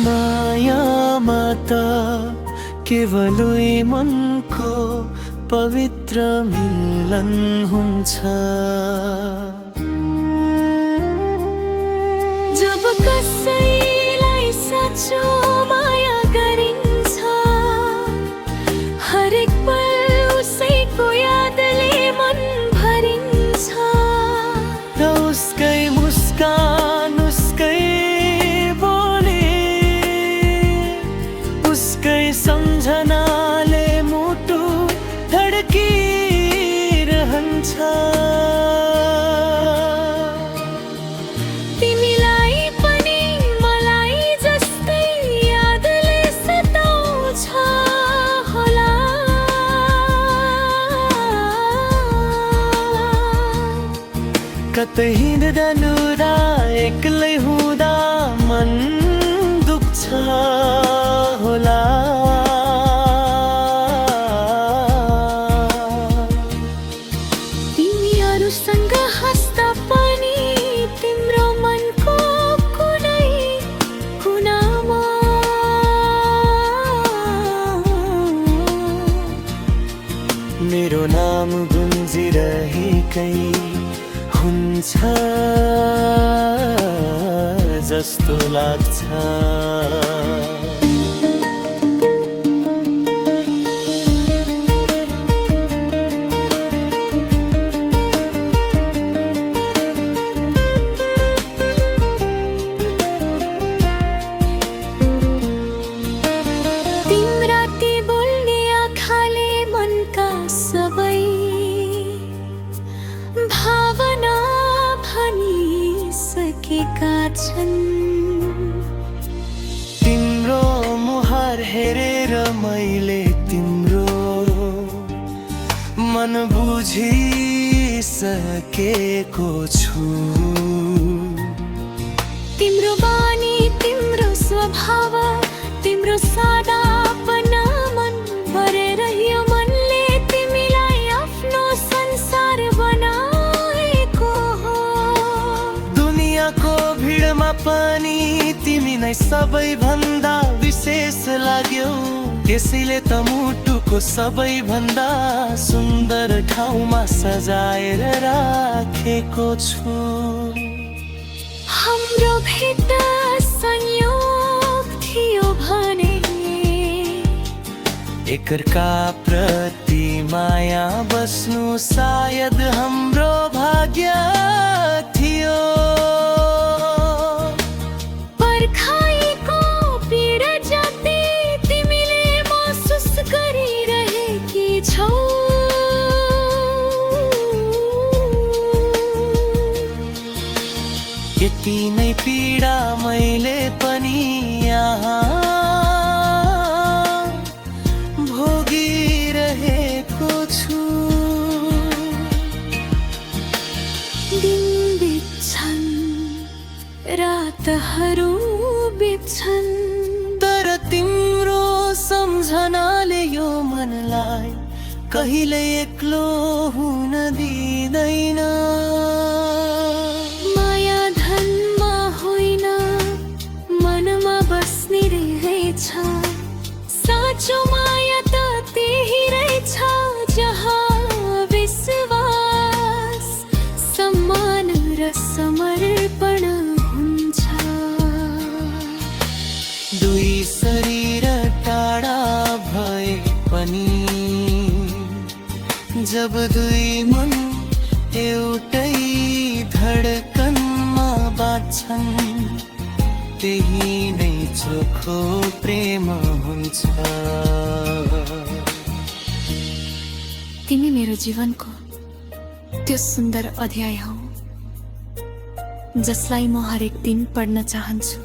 मायामा त केवलै मनको पवित्र मिलन हुन्छ। जब कसैलाई साँचो माया गरिन्छ, हरेक पल उसैको यादले मन भरिन्छ। र उसकै मुस्कान, उसकै बोली, उसकै सम्झनाले मुटु धड्किरहन्छ। तिमीलाई पनि मलाई जस्तै यादले सताउँछ होला। कतै हिँड्दा लुदा एक्लै हुँदा मन दुख्छ होला। तिमीहरूसँग हाँस्दा पनि तिम्रो मनको कुनै कुनामा मेरो नाम गुन्जिरहेकै हुन्छ जस्तो लाग्छ। तिम्रा ती बोल्ने आँखाले मनका सबै भावना भनिसकेका छन्। तिम्रो मुहार हेरेर मैले तिम्रो मन बुझिसकेको छु। तिम्रो बानी, तिम्रो स्वभाव, तिम्रो सादापना मन भरेर यो मनले तिमीलाई आफ्नो संसार बनाएको हो। दुनियाँको भिडमा पनि तिमी नै सबैभन्दा विशेष लाग्यौ। त्यसैले त मुटुको सबैभन्दा सुन्दर ठाउँमा सजाएर राखेको छु। हाम्रो भेट संयोग थियो भने एकअर्का प्रति माया बस्नु सायद हाम्रो भाग्य थियो। पर्खाइको पीडा जति तिमीले महसुस गरिरहेकी छौ, यति नै पीडा मैले पनि यहाँ भोगिरहेको छु। दिन बित्छन्, रातहरू बित्छन्, तर तिम्रो सम्झनाले यो मनलाई कहिले एक्लो हुन दिँदैन। माया धनमा होइन मनमा बस्ने रहेछ। साँचो माया त त्यही रहेछ जहाँ विश्वास, सम्मान र समर्पण हुन्छ। दुई शरीर टाढा भए पनि जब दुई मन एउटै धडकनमा बाँच्छन्, त्यही नै चोखो प्रेम हुन्छ। तिमी मेरो जीवनको त्यो सुन्दर अध्याय हौ जसलाई म हरेक दिन पढ्न चाहन्छु।